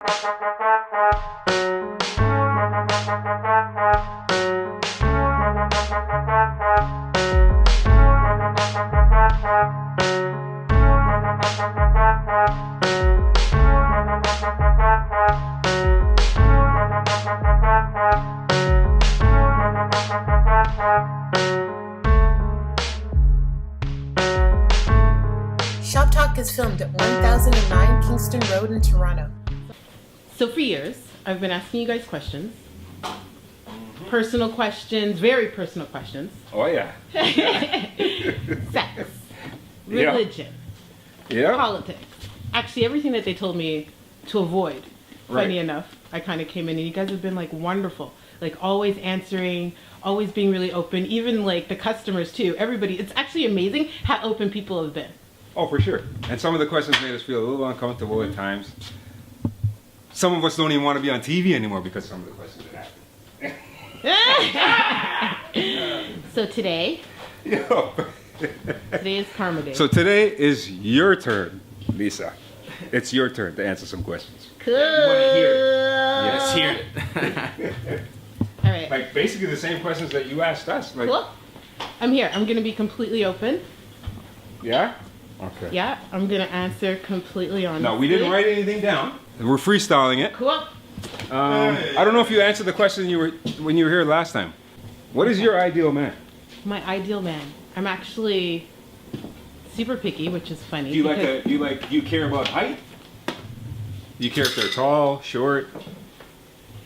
Shop Talk is filmed at 1009 Kingston Road in Toronto. So for years, I've been asking you guys questions. Personal questions, very personal questions. Oh, yeah. Sex, religion, Yeah. politics. Actually, everything that they told me to avoid. Funny enough, I kind of came in and you guys have been like wonderful. Like always answering, always being really open. Even like the customers too. Everybody. It's actually amazing how open people have been. Oh, for sure. And some of the questions made us feel a little uncomfortable at times. Some of us don't even want to be on TV anymore because some of the questions that happen. So today is Karma Day. So today is your turn, Lisa. It's your turn to answer some questions. Cool. Yes, hear it. All right. Like basically the same questions that you asked us. Like, Cool. I'm here. I'm going to be completely open. Yeah? Okay. Yeah, I'm going to answer completely honestly. No, we didn't write anything down. We're freestyling it. Cool. I don't know if you answered the question when you were here last time. What is your ideal man? My ideal man. I'm actually super picky, which is funny. Do you care about height? Do you care if they're tall, short?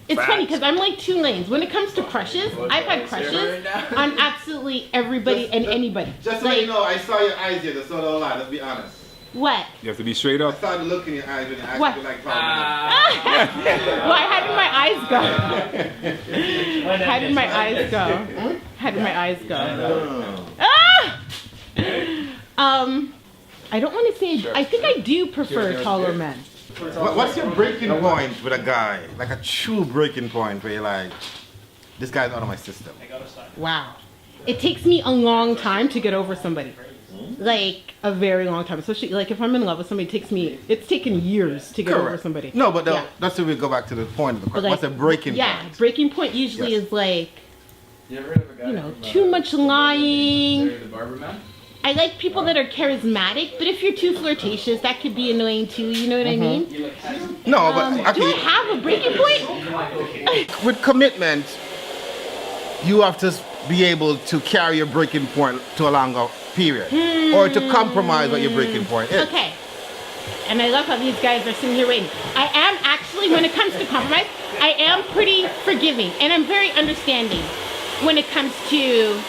It's funny because I'm like two lanes. When it comes to crushes, I've had crushes on absolutely everybody and anybody. Just so you know, I saw your eyes here, that's not a lie, let's be honest. What? You have to be straight up. I saw the look in your eyes when you asked What? me like Well, how did my eyes go? How did my eyes go? How did my eyes go? I don't want to say. I think I do prefer taller men. What's your breaking point with a guy? Like a true breaking point where you're like, this guy's out of my system. Wow. It takes me a long time to get over somebody. Like a very long time. Especially like if I'm in love with somebody, it's taken years to get over somebody. No, but that's where we go back to the point of the question. Like, what's a breaking point? Yeah, breaking point usually is like, too much lying. I like people that are charismatic, but if you're too flirtatious, that could be annoying too, you know what I mean? No, but do I have a breaking point? with commitment, you have to be able to carry your breaking point to a longer period. Or to compromise what your breaking point is. Okay. And I love how these guys are sitting here waiting. I am actually, when it comes to compromise, I am pretty forgiving and I'm very understanding when it comes to,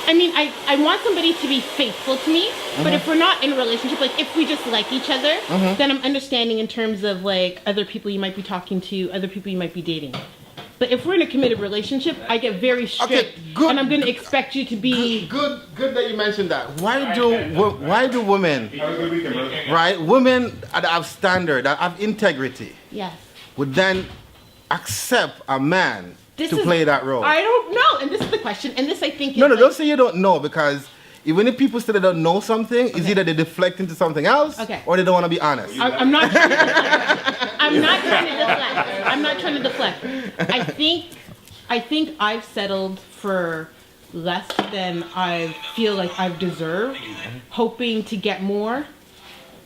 I mean, I want somebody to be faithful to me, but if we're not in a relationship, like if we just like each other, then I'm understanding in terms of like other people you might be talking to, other people you might be dating. But if we're in a committed relationship, I get very strict, and I'm going to expect you to be... Good that you mentioned that. Why do women, right, women that have standard, that have integrity, would then accept a man to play that role? I don't know, and this is the question, and this I think is... No, don't say you don't know, because even if people say they don't know something, it's either they deflect into something else, or they don't want to be honest. I'm not trying to deflect. I'm not trying to deflect. I think I've settled for less than I feel like I've deserved, hoping to get more.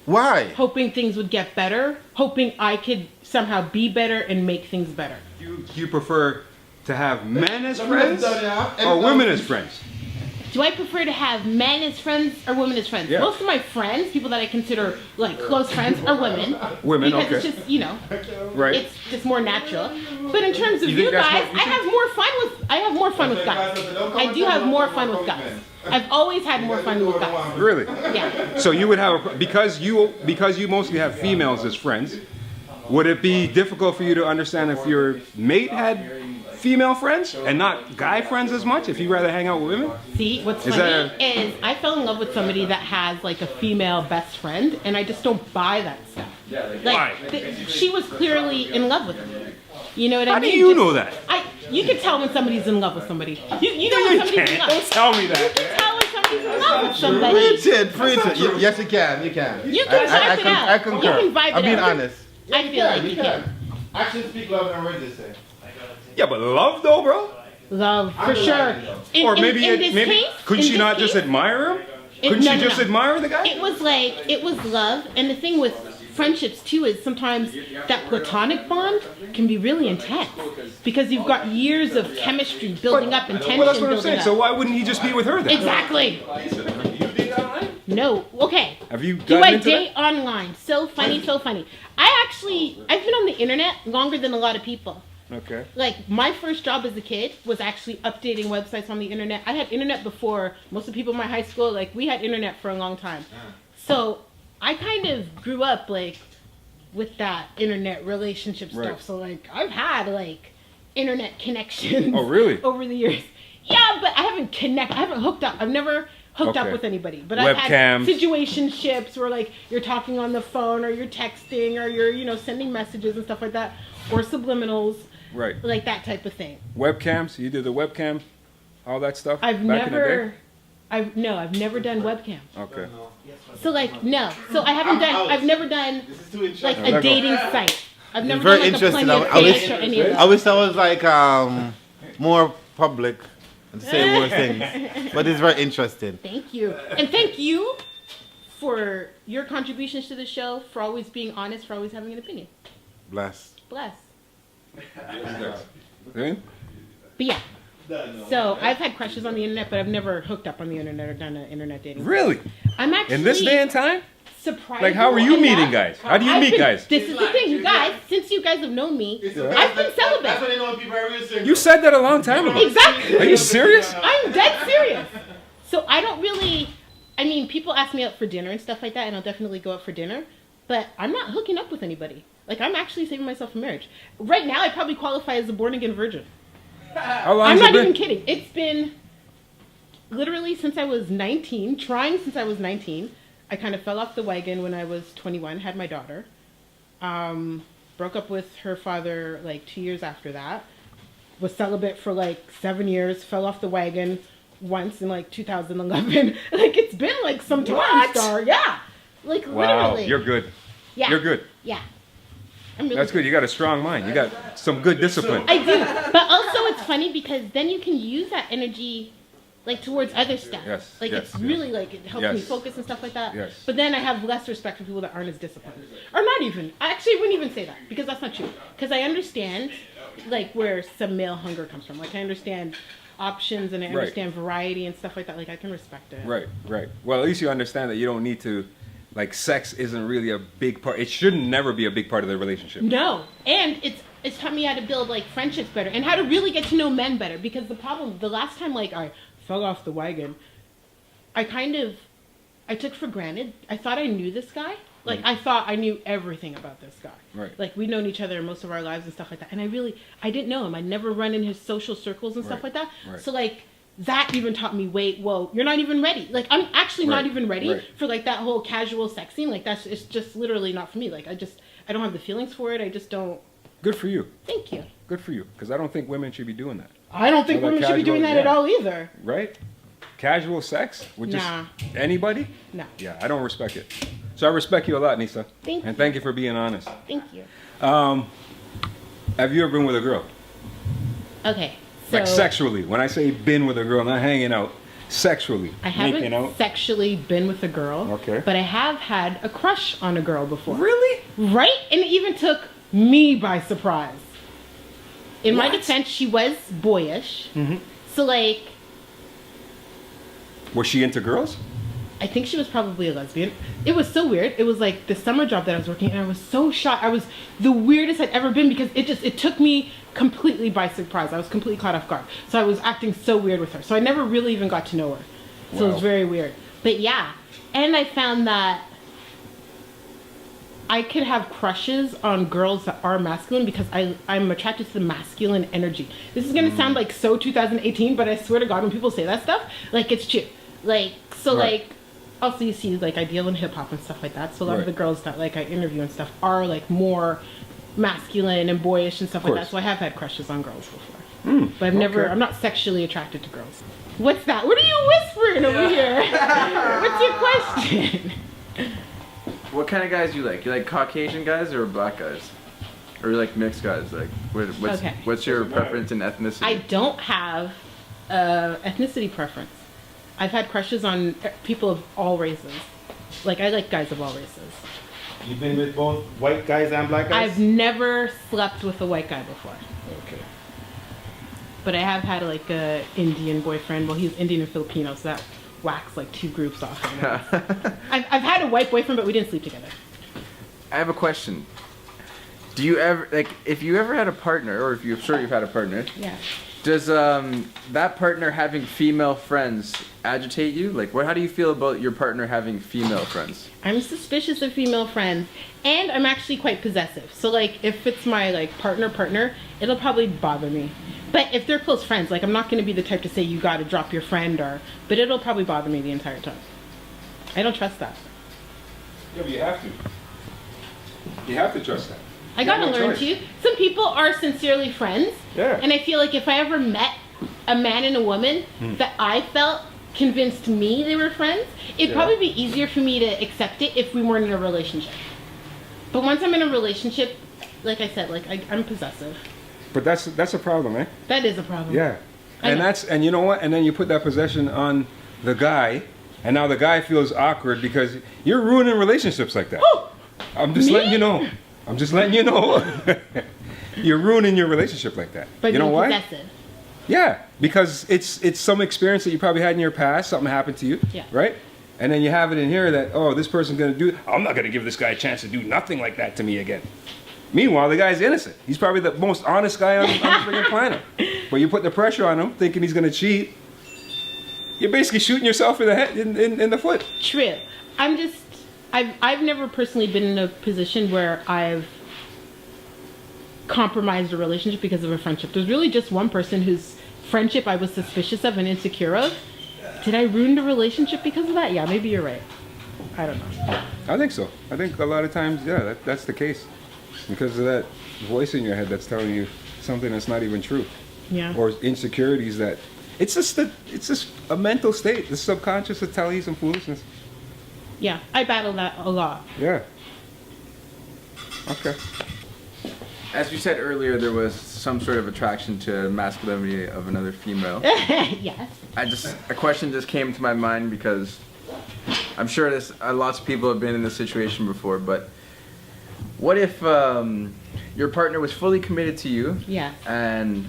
Why? Hoping things would get better, hoping I could somehow be better and make things better. Do you prefer to have men as friends or women as friends? Do I prefer to have men as friends or women as friends? Yeah. Most of my friends, people that I consider like close friends, are women. Women, because it's just, right. It's just more natural. But in terms of you guys, I have more fun with guys. I do have more fun with guys. I've always had more fun with guys. Really? Yeah. So you would have because you mostly have females as friends. Would it be difficult for you to understand if your mate had female friends and not guy friends as much, if you rather hang out with women? See, what's funny is I fell in love with somebody that has like a female best friend, and I just don't buy that stuff. Like, she was clearly in love with him. You know what I mean? How do you know that? You can tell when somebody's in love with somebody. You know when somebody's in love. Don't tell me that. You can tell when somebody's in love with somebody. Preach it. Yes, you can. You can vibe it out. I concur. You can vibe it out. I'm being honest. I feel like you can. Actions speak louder than words, they say. Yeah, but love though, bro. Love, for sure. Or maybe couldn't she not just just admire him? Couldn't she just admire the guy? It was love, and the thing with friendships too is sometimes that platonic bond can be really intense because you've got years of chemistry building up and tension. Well, that's what I'm saying. Up. So why wouldn't he just be with her then? Exactly. No. Okay. Have you Do gotten I into date online? So funny, so funny. I've been on the internet longer than a lot of people. Okay. Like, my first job as a kid was actually updating websites on the internet. I had internet before most of the people in my high school. Like, we had internet for a long time. So I kind of grew up, like, with that internet relationship stuff. Right. So, like, I've had, like, internet connections. Oh, really? Over the years. Yeah, but I haven't hooked up. I've never hooked up with anybody. But I've had situationships where, like, you're talking on the phone or you're texting or you're, you know, sending messages and stuff like that. Or subliminals. Right. Like that type of thing. Webcams? You did the webcam? All that stuff? I've never done webcam. Okay. So like no. So I've never done like a dating site. I've never very done like interesting. a Plenty of Fish or any of those. I wish I was like more public and say more things. But it's very interesting. Thank you. And thank you for your contributions to the show, for always being honest, for always having an opinion. Bless. But yeah. So I've had crushes on the internet, but I've never hooked up on the internet or done an internet dating. Really? I'm actually in this day and time? Surprised. Like, how are you meeting guys? How do you meet guys? This is the thing, you guys. Since you guys have known me, I've been celibate. That's when they know people are real single. You said that a long time ago. Exactly. Are you serious? I'm dead serious. So I don't really. I mean, people ask me out for dinner and stuff like that, and I'll definitely go out for dinner. But I'm not hooking up with anybody. Like, I'm actually saving myself for marriage. Right now, I probably qualify as a born-again virgin. How long I'm has it not been? even kidding. It's been literally since I was 19, trying since I was 19. I kind of fell off the wagon when I was 21, had my daughter. Broke up with her father like 2 years after that. Was celibate for like 7 years, fell off the wagon once in like 2011. Like, it's been like some time star. Yeah. Like, wow, literally. you're good. Yeah. You're good. Yeah. Really That's good. You got a strong mind. You got some good discipline. I do. But also it's funny because then you can use that energy like towards other stuff. Yes. Like it's really like it helps me focus and stuff like that. Yes. But then I have less respect for people that aren't as disciplined. Or not even. I actually wouldn't even say that because that's not true. Because I understand like where some male hunger comes from. Like I understand options and I understand variety and stuff like that. Like I can respect it. Right. Well, at least you understand that you don't need to. Like, sex isn't really a big part. It should never be a big part of the relationship. No. And it's taught me how to build, like, friendships better. And how to really get to know men better. Because the last time, like, I fell off the wagon, I took for granted. I thought I knew this guy. Like, I thought I knew everything about this guy. Right. Like, we'd known each other most of our lives and stuff like that. And I didn't know him. I'd never run in his social circles and stuff like that. Right. So, like, that even taught me, whoa, you're not even ready. Like, I'm actually not even ready for, like, that whole casual sex scene. Like, it's just literally not for me. Like, I don't have the feelings for it. I just don't. Good for you. Thank you. Good for you. Because I don't think women should be doing that. I don't think women should be doing that at all either. Right? Casual sex with just anybody? No. Yeah, I don't respect it. So I respect you a lot, Nisa. Thank you. And thank you for being honest. Thank you. Have you ever been with a girl? Okay. So, like sexually. When I say been with a girl, not hanging out. Sexually. I haven't sexually been with a girl. Okay. But I have had a crush on a girl before. Really? Right? And it even took me by surprise. In my defense, she was boyish. Mm-hmm. So, like... Was she into girls? I think she was probably a lesbian. It was so weird. It was like the summer job that I was working, and I was so shocked. I was the weirdest I'd ever been because it took me completely by surprise. I was completely caught off guard. So I was acting so weird with her. So I never really even got to know her. So it was very weird. But yeah, and I found that I could have crushes on girls that are masculine because I'm attracted to the masculine energy. This is gonna sound like so 2018, but I swear to God, when people say that stuff, like it's true. Like so, like. Also, you see, like, Ideal in hip-hop and stuff like that. So a lot of the girls that, like, I interview and stuff are, like, more masculine and boyish and stuff like that. So I have had crushes on girls before. But I'm not sexually attracted to girls. What's that? What are you whispering over here? What's your question? what kind of guys do you like? You like Caucasian guys or black guys? Or you like mixed guys? Like, what's your preference in ethnicity? I don't have ethnicity preference. I've had crushes on people of all races. Like, I like guys of all races. You've been with both white guys and black guys? I've never slept with a white guy before. Okay. But I have had like a Indian boyfriend. Well, he's Indian and Filipino, so that whacks like 2 groups off. I've had a white boyfriend, but we didn't sleep together. I have a question. Do you ever, like, if you ever had a partner, or if you're sure you've had a partner, yeah. Does that partner having female friends agitate you? Like, how do you feel about your partner having female friends? I'm suspicious of female friends, and I'm actually quite possessive. So, like, if it's my, like, partner, it'll probably bother me. But if they're close friends, like, I'm not going to be the type to say you got to drop your friend, but it'll probably bother me the entire time. I don't trust that. Yeah, but you have to. You have to trust that. I gotta learn to. Some people are sincerely friends. Yeah. And I feel like if I ever met a man and a woman that I felt convinced me they were friends, it'd probably be easier for me to accept it if we weren't in a relationship. But once I'm in a relationship, like I said, like I'm possessive. But that's a problem, eh? That is a problem. Yeah. And you know what? And then you put that possession on the guy, and now the guy feels awkward because you're ruining relationships like that. Oh, I'm just letting you know. I'm just letting you know. You're ruining your relationship like that. But you know why? Possessive. Yeah, because it's some experience that you probably had in your past, something happened to you, right? And then you have it in here that, oh, this person's gonna do, I'm not gonna give this guy a chance to do nothing like that to me again. Meanwhile, the guy's innocent. He's probably the most honest guy on the freaking planet. But you put the pressure on him, thinking he's gonna cheat. You're basically shooting yourself in the head, in the foot. True. I've never personally been in a position where I've compromised a relationship because of a friendship. There's really just one person whose friendship I was suspicious of and insecure of. Did I ruin the relationship because of that? Yeah, maybe you're right. I don't know. I think so. I think a lot of times, yeah, that's the case. Because of that voice in your head that's telling you something that's not even true. Yeah. Or insecurities that, it's just a mental state. The subconscious is telling you some foolishness. Yeah, I battle that a lot. Yeah. Okay. As you said earlier, there was some sort of attraction to masculinity of another female. Yes. A question just came to my mind because I'm sure lots of people have been in this situation before, but what if your partner was fully committed to you? Yeah. And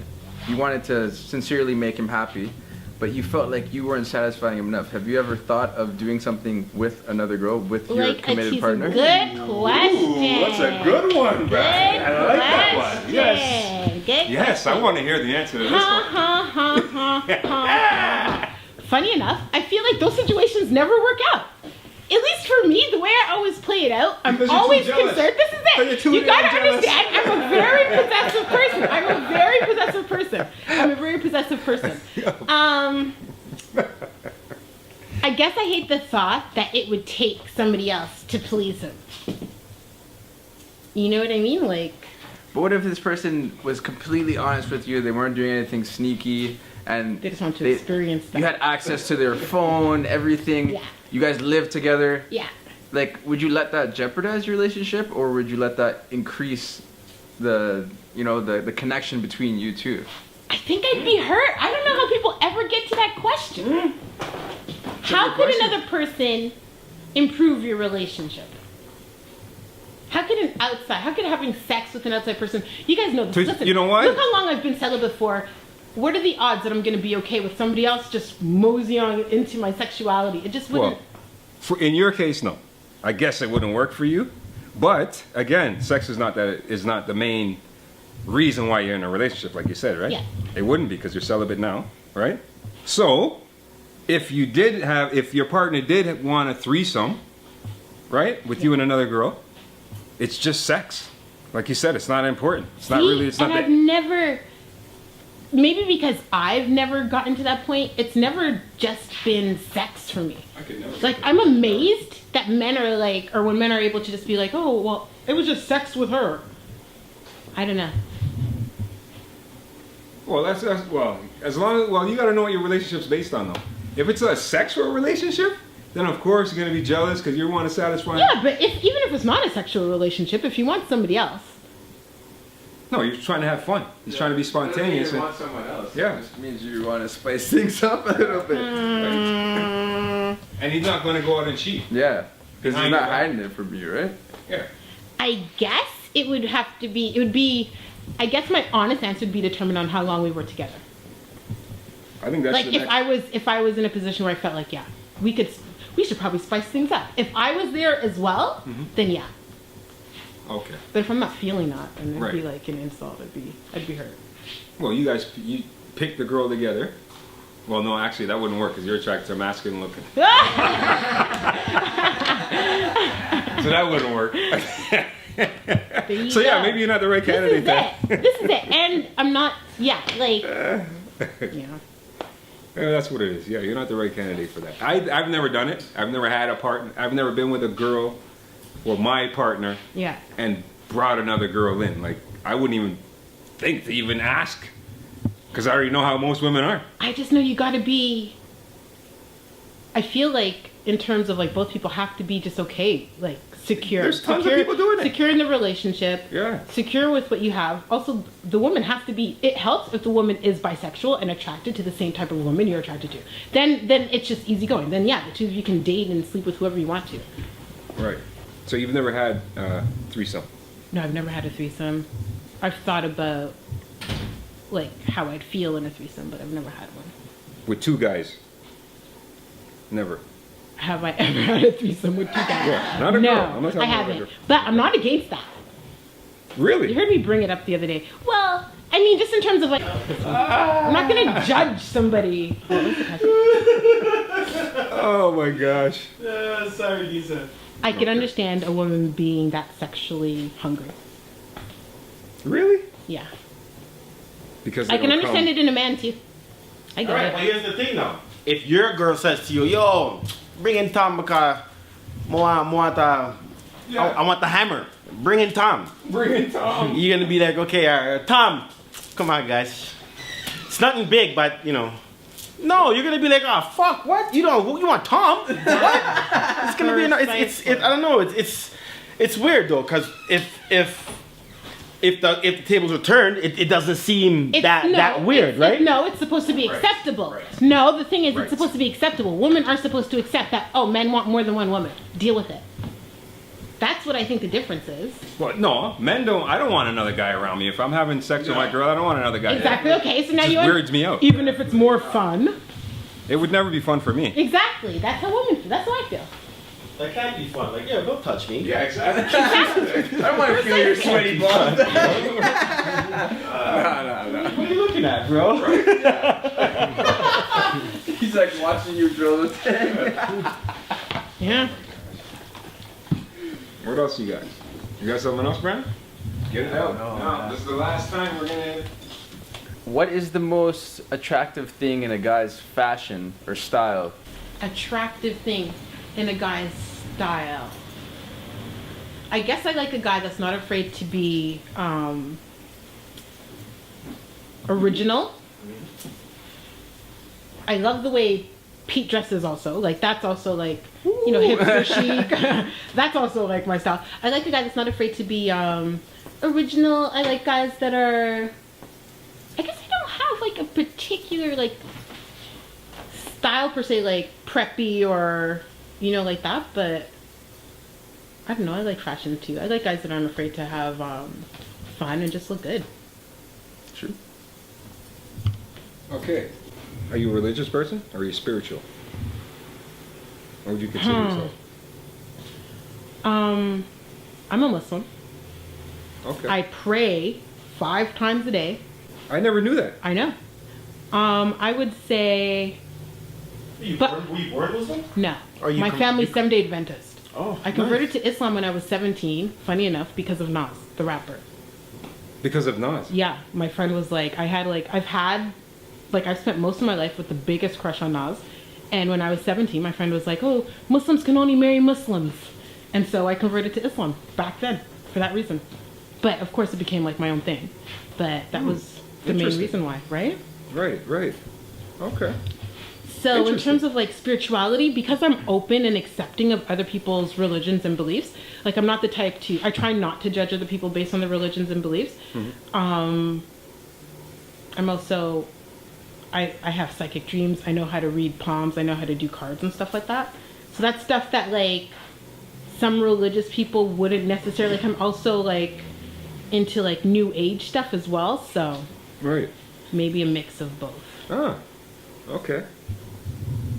you wanted to sincerely make him happy, but you felt like you weren't satisfying him enough. Have you ever thought of doing something with another girl, with your committed partner? Good question. Ooh, that's a good one, Brad. I like that one. Yes. Good yes, question. I want to hear the answer to this one. Funny enough, I feel like those situations never work out. At least for me, the way I always play it out, I'm always concerned. This is it. You gotta understand, I'm a very possessive person. I guess I hate the thought that it would take somebody else to please him. You know what I mean? Like. But what if this person was completely honest with you? They weren't doing anything sneaky, and they just want to experience that. You had access to their phone, everything. Yeah. You guys lived together. Yeah. Like, would you let that jeopardize your relationship, or would you let that increase the connection between you two? I think I'd be hurt. I don't know how people ever get to that question. How could another person improve your relationship? How could having sex with an outside person? You guys know this. Listen, you know what? Look how long I've been celibate for. What are the odds that I'm going to be okay with somebody else just moseying into my sexuality? It just wouldn't. Well, in your case, no. I guess it wouldn't work for you. But again, sex is not the main reason why you're in a relationship, like you said, right? Yeah. It wouldn't be because you're celibate now, right? So, if your partner did want a threesome, right, with you and another girl, it's just sex. Like you said, it's not important. It's not really. It's not. I've never. Maybe because I've never gotten to that point, it's never just been sex for me. Like, I'm amazed that men are like, or when men are able to just be like, oh, well, it was just sex with her. I don't know. Well, as long as you got to know what your relationship's based on, though. If it's a sexual relationship, then of course you're gonna be jealous because you want to satisfy. Yeah, but even if it's not a sexual relationship, if you want somebody else. No, you're trying to have fun. He's trying to be spontaneous. You want someone else. Yeah. It just means you want to spice things up a little bit. And he's not going to go out and cheat. Yeah, because he's not hiding it from you, right? Yeah. I guess it would have to be. It would be. I guess my honest answer would be determined on how long we were together. I think that's like if I was in a position where I felt like we should probably spice things up. If I was there as well, then yeah. Okay. But if I'm not feeling that, then it'd Right. be like an insult. I'd be hurt. Well, you picked the girl together. Well, no, actually that wouldn't work because you're attracted to masculine looking. So that wouldn't work. So yeah, maybe you're not the right candidate then. This is it. And I'm not. Yeah, like. Yeah, that's what it is. Yeah, you're not the right candidate for that. I've never done it. I've never had a partner. I've never been with a girl or my partner. Yeah. And brought another girl in. Like I wouldn't even think to even ask, because I already know how most women are. I just know you got to be. I feel like in terms of like both people have to be just okay, like secure. There's tons of people doing it. Secure in the relationship. Yeah. Secure with what you have. Also, the woman has to be. It helps if the woman is bisexual and attracted to the same type of woman you're attracted to. Then it's just easy going. Then yeah, the two of you can date and sleep with whoever you want to. Right. So you've never had threesome? No, I've never had a threesome. I've thought about like how I'd feel in a threesome, but I've never had one. With two guys? Never. Have I ever had a threesome with two guys? Yeah, not a girl. I'm not talking I about a haven't. girl. But I'm not against that. Really? You heard me bring it up the other day. Well, I mean, just in terms of like, I'm not gonna judge somebody. Oh my gosh. Sorry, Nisa. I can understand a woman being that sexually hungry. Really? Yeah. Because I can understand it in a man too. I get Alright, it. but here's the thing now. If your girl says to you, yo, bring in Tom because I want the hammer. Bring in Tom. Bring in Tom. You're gonna be like, okay, Tom, come on, guys. It's nothing big, but you know. No, you're gonna be like, oh fuck, what? You want Tom? What? It's gonna be I don't know. It's weird though, cause if the tables are turned, it doesn't seem that weird, right? No, it's supposed to be acceptable. Right. No, the thing is, it's supposed to be acceptable. Women are supposed to accept that. Oh, men want more than one woman. Deal with it. That's what I think the difference is. Well, no, men don't. I don't want another guy around me. If I'm having sex with my girl, I don't want another guy. Exactly. Okay, so now it just weirds me out. Even if it's more fun. It would never be fun for me. Exactly. That's how women feel. That's how I feel. That can't be fun. Like, yeah, don't touch me. Yeah, exactly. I don't want to feel your sweaty balls. No. What are you looking at, bro? He's like watching you drill the thing. Yeah. What else you got? You got something else, Brandon? Get it out. No, this is the last time we're gonna. What is the most attractive thing in a guy's fashion or style? Attractive thing in a guy's style. I guess I like a guy that's not afraid to be original. I love the way Pete dresses also. Like that's also like, you know, hipster chic. That's also like my style. I like a guy that's not afraid to be original. I like guys that are, I guess I don't have like a particular like style per se, like preppy or, you know, like that, but I don't know, I like fashion too. I like guys that aren't afraid to have fun and just look good. True. Okay. Are you a religious person or are you spiritual? What would you consider yourself? I'm a Muslim. Okay. I pray 5 times a day. I never knew that. I know. I would say Were you born Muslim? no. Are you My family's 7-day Adventist. Oh, I converted to Islam when I was 17, funny enough, because of Nas, the rapper. Because of Nas? Yeah, my friend was like, I've spent most of my life with the biggest crush on Nas. And when I was 17, my friend was like, oh, Muslims can only marry Muslims. And so I converted to Islam back then for that reason. But of course it became like my own thing. But that was the main reason why, right? Right. Okay. So in terms of like spirituality, because I'm open and accepting of other people's religions and beliefs, like I'm not the type to, I try not to judge other people based on their religions and beliefs. I'm also, I have psychic dreams. I know how to read palms. I know how to do cards and stuff like that. So that's stuff that like some religious people wouldn't necessarily, like I'm also like into like new age stuff as well. So maybe a mix of both. Ah, okay.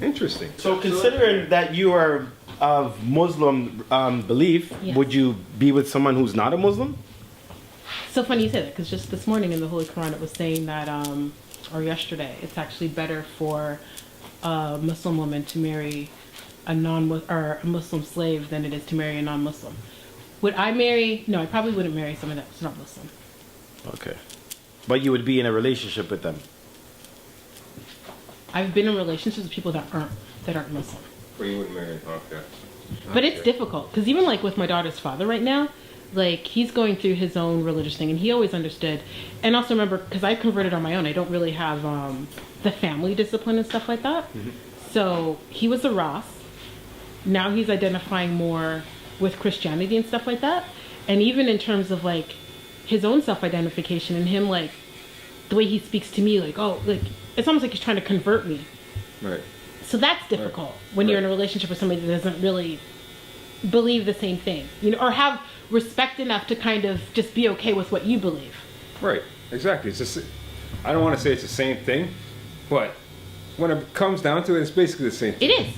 Interesting. So considering that you are of Muslim belief, would you be with someone who's not a Muslim? So funny you say that, because just this morning in the Holy Quran it was saying that, or yesterday, it's actually better for a Muslim woman to marry a Muslim slave than it is to marry a non-Muslim. Would I marry? No, I probably wouldn't marry someone that's not Muslim. Okay. But you would be in a relationship with them? I've been in relationships with people that aren't Muslim. Or you wouldn't marry? Okay. But it's difficult, because even like with my daughter's father right now, like he's going through his own religious thing, and he always understood. And also remember, because I converted on my own, I don't really have the family discipline and stuff like that. So he was a Ross. Now he's identifying more with Christianity and stuff like that. And even in terms of like his own self-identification and him like the way he speaks to me, like, oh, like it's almost like he's trying to convert me. Right. So that's difficult when you're in a relationship with somebody that doesn't really believe the same thing, you know, or have respect enough to kind of just be okay with what you believe. Right. Exactly. It's just, I don't want to say it's the same thing, but when it comes down to it, it's basically the same thing. It is.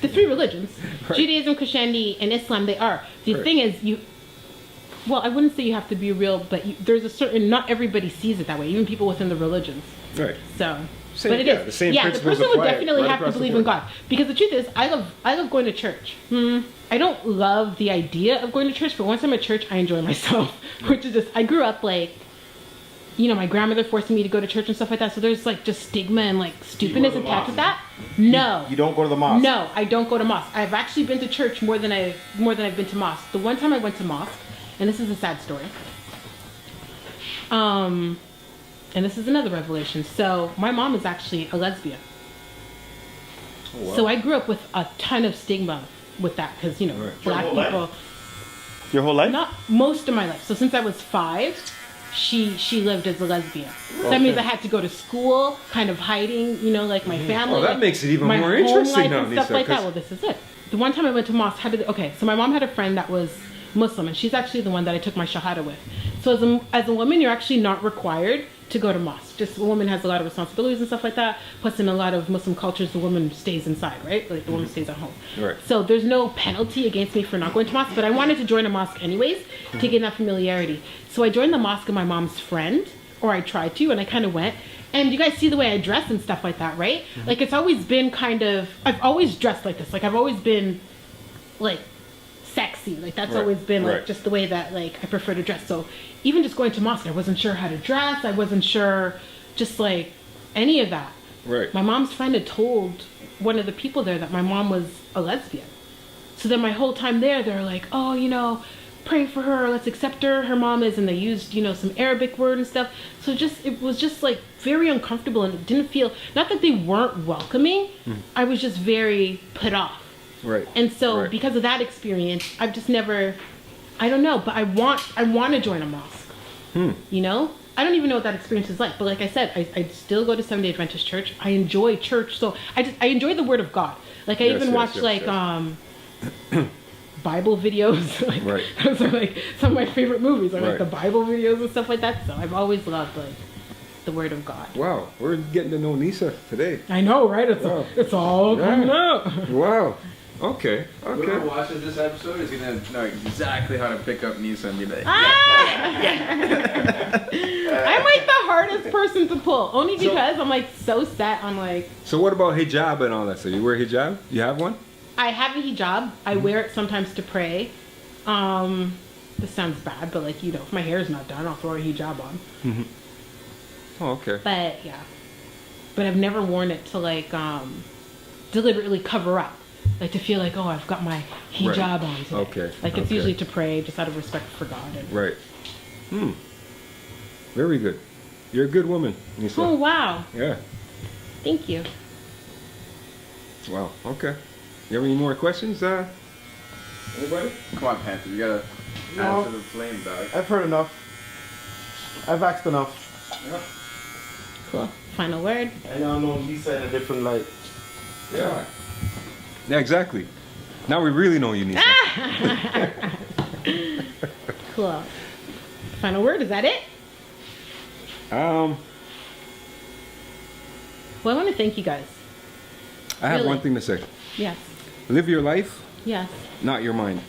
The three religions, Judaism, Christianity, and Islam, they are. The thing is, well, I wouldn't say you have to be real, but there's a certain, not everybody sees it that way, even people within the religions. Right. So, same, but it is. the same the principles person would apply definitely right have to across the believe board. in God. Because the truth is, I love going to church. I don't love the idea of going to church, but once I'm at church, I enjoy myself. Which is just, I grew up like, you know, my grandmother forcing me to go to church and stuff like that. So there's like just stigma and like stupidness attached with that. No. You don't go to the mosque? No, I don't go to mosque. I've actually been to church more than I've been to mosque. The one time I went to mosque, and this is a sad story. And this is another revelation. So my mom is actually a lesbian. Oh, wow. So I grew up with a ton of stigma with that, because you know, black people. Your whole life? Not most of my life. So since I was 5, she lived as a lesbian. So that means I had to go to school, kind of hiding, you know, like my family. Oh, that like, makes it even my more home interesting life now, and stuff Nisa, like that. 'cause- Well, this is it. The one time I went to mosque, so my mom had a friend that was Muslim, and she's actually the one that I took my shahada with. So as a woman, you're actually not required to go to mosque. Just a woman has a lot of responsibilities and stuff like that. Plus, in a lot of Muslim cultures, the woman stays inside, right? Like the woman stays at home. Right. So there's no penalty against me for not going to mosque, but I wanted to join a mosque anyways to gain that familiarity. So I joined the mosque of my mom's friend, or I tried to, and I kind of went. And you guys see the way I dress and stuff like that, right? Like it's always been kind of, I've always dressed like this. Like I've always been like sexy. Like that's always been like just the way that like I prefer to dress. So even just going to mosque, I wasn't sure how to dress. I wasn't sure just like any of that. Right. My mom's friend had told one of the people there that my mom was a lesbian. So then my whole time there, they're like, oh, you know, pray for her, let's accept her. Her mom is, and they used, you know, some Arabic word and stuff. So it was just like very uncomfortable, and it didn't feel, not that they weren't welcoming, I was just very put off. Right. And so because of that experience, I've just never, I don't know, but I want to join a mosque. You know? I don't even know what that experience is like, but like I said, I still go to Seventh-day Adventist church. I enjoy church, so I enjoy the Word of God. Like I even watch Bible videos. Like, those are like some of my favorite movies are like the Bible videos and stuff like that. So I've always loved like the Word of God. Wow, we're getting to know Nisa today. I know, right? It's all coming up. Wow. Okay. Whoever watches this episode is gonna know exactly how to pick up Nisa and be like, I'm like the hardest person to pull, only because I'm like so set on like. So what about hijab and all that? So you wear hijab? You have one? I have a hijab. I wear it sometimes to pray. This sounds bad, but like, you know, if my hair is not done, I'll throw a hijab on. Oh, okay. But yeah, but I've never worn it to like deliberately cover up. Like to feel like, oh, I've got my hijab on today. Okay. Like it's usually to pray, just out of respect for God. Right. Very good. You're a good woman, Nisa. Oh, wow. Yeah. Thank you. Wow. Okay. You have any more questions? Anybody? Come on, Panther. You gotta No. answer the flame, dog. I've heard enough. I've asked enough. Cool. Final word. I now know Lisa in a different light. Yeah. Yeah, exactly. Now we really know you, Nisa. Cool. Final word. Is that it? Um, Well, I want to thank you guys. I have Really? one thing to say. Yes. Live your life, Yes. not your mind.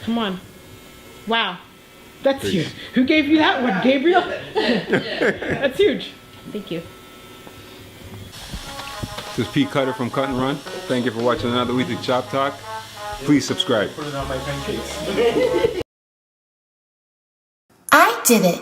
Come on. Wow. That's Peace. huge. Who gave you that one, Gabriel? That's huge. Thank you. This is Pete Cutter from Cut and Run. Thank you for watching another weekly Chop Talk. Please subscribe. Put it on my pancakes. I did it.